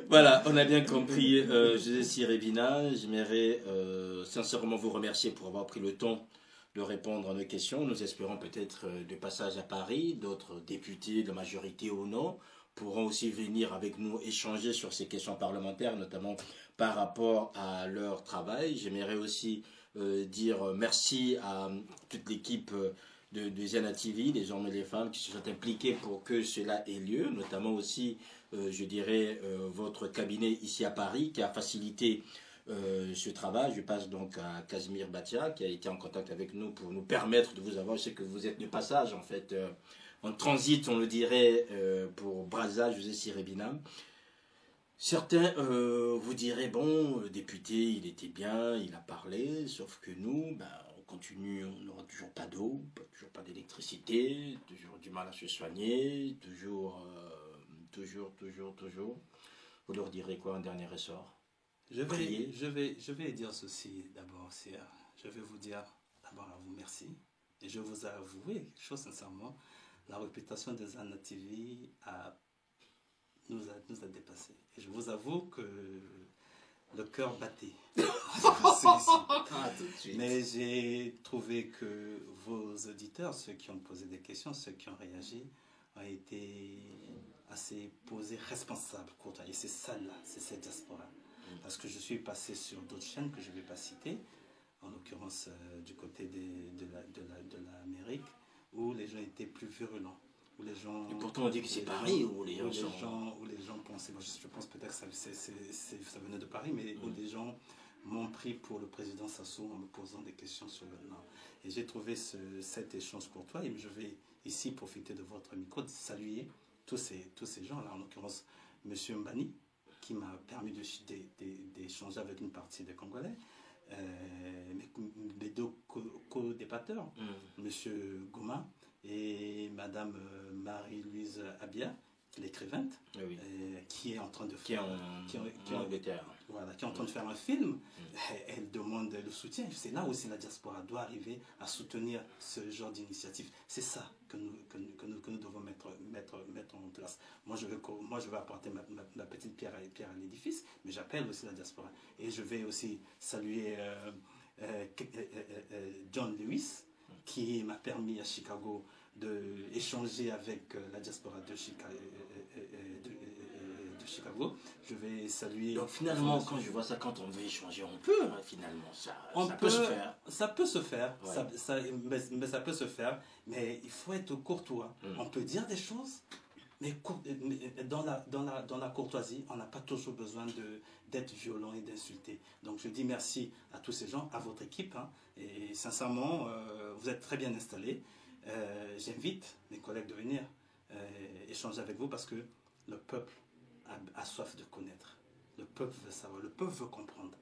Voilà, on a bien compris. José Sirébina, j'aimerais sincèrement vous remercier pour avoir pris le temps de répondre à nos questions. Nous espérons peut-être de passage à Paris, d'autres députés de majorité ou non pourront aussi venir avec nous échanger sur ces questions parlementaires, notamment par rapport à leur travail. J'aimerais aussi dire merci à toute l'équipe de Ziana TV, les hommes et les femmes qui se sont impliqués pour que cela ait lieu, notamment aussi, je dirais, votre cabinet ici à Paris qui a facilité ce travail. Je passe donc à Casimir Batia qui a été en contact avec nous pour nous permettre de vous avoir. Je sais que vous êtes de passage en fait en transit, on le dirait, pour Brazza, José Sirébina. Certains vous diraient, bon, le député, il était bien, il a parlé, sauf que nous, ben, on continue, on n'aura toujours pas d'eau, toujours pas d'électricité, toujours du mal à se soigner, toujours. Vous leur direz quoi, un dernier ressort? Je vais dire ceci d'abord, je vais vous dire d'abord à vous merci. Et je vous avouer quelque chose sincèrement, la réputation de Zana TV nous a dépassés. Et je vous avoue que le cœur battait. Mais j'ai trouvé que vos auditeurs, ceux qui ont posé des questions, ceux qui ont réagi, ont été assez posés, responsables. Et c'est ça là, c'est cette diaspora. Parce que je suis passé sur d'autres chaînes que je ne vais pas citer, en l'occurrence du côté de l'Amérique, où les gens étaient plus virulents. Où les gens, et pourtant on dit que c'est Paris où les gens pensaient, je pense peut-être que ça venait de Paris, mais où les gens m'ont pris pour le président Sassou en me posant des questions sur le Nord. Et j'ai trouvé cet échange courtois et je vais ici profiter de votre micro de saluer tous ces gens-là, en l'occurrence M. Mbani, qui m'a permis d'échanger avec une partie des Congolais, les deux co-débatteurs, M. Goma et Madame Marie-Louise Abia, l'écrivaine, oui. qui est en train de faire voilà, qui est en train de faire un film. Elle demande le soutien. C'est là aussi la diaspora doit arriver à soutenir ce genre d'initiative. C'est ça que nous devons mettre en place. Moi, je vais apporter ma petite pierre à l'édifice, mais j'appelle aussi la diaspora. Et je vais aussi saluer John Lewis, qui m'a permis à Chicago d'échanger avec la diaspora de Chicago. Je vais saluer... Donc finalement, quand je vois ça, quand on veut échanger, on peut, hein, finalement, ça peut se faire. Ça peut se faire, ouais. mais ça peut se faire, mais il faut être courtois. On peut dire des choses, mais dans la courtoisie, on n'a pas toujours besoin d'être violent et d'insulter. Donc je dis merci à tous ces gens, à votre équipe, hein, et sincèrement, vous êtes très bien installés. J'invite mes collègues de venir échanger avec vous parce que le peuple a soif de connaître. Le peuple veut savoir, le peuple veut comprendre.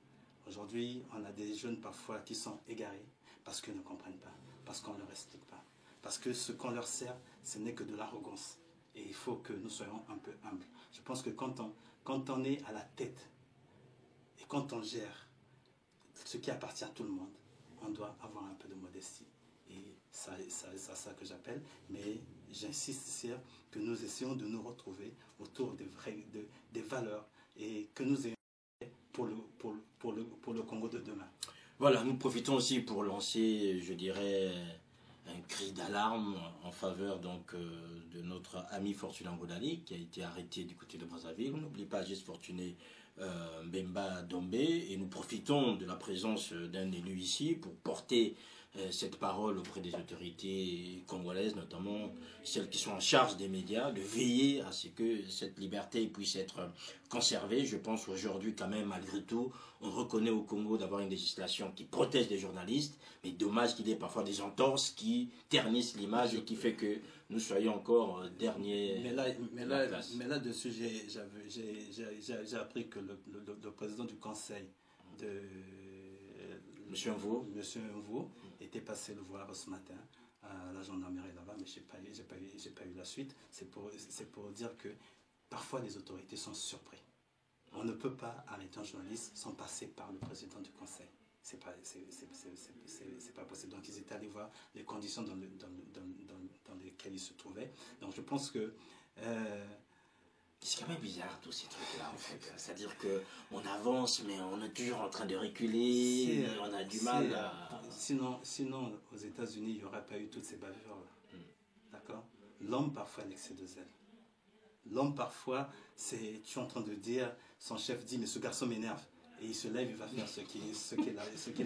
Aujourd'hui, on a des jeunes parfois qui sont égarés parce qu'ils ne comprennent pas, parce qu'on ne leur explique pas, parce que ce qu'on leur sert, ce n'est que de l'arrogance. Et il faut que nous soyons un peu humbles. Je pense que quand on est à la tête et quand on gère ce qui appartient à tout le monde, on doit avoir un peu de modestie. Et c'est ça que j'appelle, mais j'insiste sur que nous essayons de nous retrouver autour des valeurs et que nous ayons pour le Congo de demain. Voilà, nous profitons aussi pour lancer, je dirais, un cri d'alarme en faveur donc de notre ami Fortuné Ngodali qui a été arrêté du côté de Brazzaville. On n'oublie pas Gis Fortuné Mbemba Dombe, et nous profitons de la présence d'un élu ici pour porter cette parole auprès des autorités congolaises, notamment celles qui sont en charge des médias, de veiller à ce que cette liberté puisse être conservée. Je pense aujourd'hui quand même, malgré tout, on reconnaît au Congo d'avoir une législation qui protège les journalistes, mais dommage qu'il y ait parfois des entorses qui ternissent l'image et qui fait que nous soyons encore derniers. Mais là-dessus, j'ai appris que le président du conseil de Monsieur Mvou était passé le voir ce matin à la gendarmerie là-bas, mais j'ai pas eu la suite. C'est pour dire que parfois les autorités sont surpris. On ne peut pas arrêter un journaliste sans passer par le président du conseil. C'est pas possible. Donc ils étaient allés voir les conditions dans lesquelles ils se trouvaient. Donc je pense que c'est quand même bizarre tous ces trucs-là en fait. C'est-à-dire qu'on avance mais on est toujours en train de reculer, on a du mal à... Sinon aux États-Unis il n'y aurait pas eu toutes ces bavures-là. D'accord? L'homme parfois a l'excès de zèle. L'homme parfois, tu es en train de dire, son chef dit mais ce garçon m'énerve. Et il se lève, il va faire ce qu'il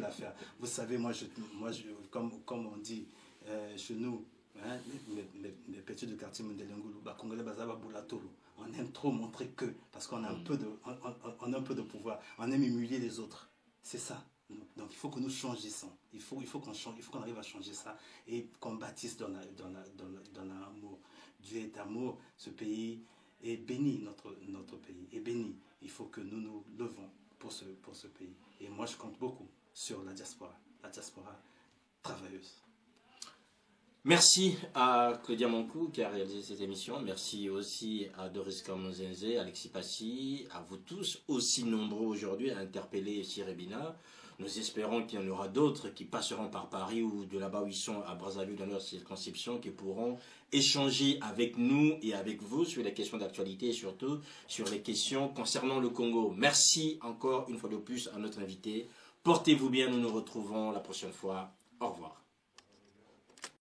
a à faire. Vous savez, moi comme on dit chez nous, hein, les petits du quartier Mondelengulu, Congolais Bazaba Boulatolo, on aime trop montrer que, parce qu'on a un peu de pouvoir, on aime humilier les autres. C'est ça. Donc il faut que nous changissions. Il faut qu'on arrive à changer ça et qu'on bâtisse dans l'amour. d'amour. Ce pays est béni, notre pays est béni. Il faut que nous nous levons pour ce pays. Et moi, je compte beaucoup sur la diaspora travailleuse. Merci à Claudia Monkou qui a réalisé cette émission. Merci aussi à Doris Kamonzenze, Alexis Passy, à vous tous aussi nombreux aujourd'hui à interpeller Sirebina. Nous espérons qu'il y en aura d'autres qui passeront par Paris ou de là-bas où ils sont à Brazzaville dans leur circonscription qui pourront échanger avec nous et avec vous sur les questions d'actualité et surtout sur les questions concernant le Congo. Merci encore une fois de plus à notre invité. Portez-vous bien, nous nous retrouvons la prochaine fois. Au revoir.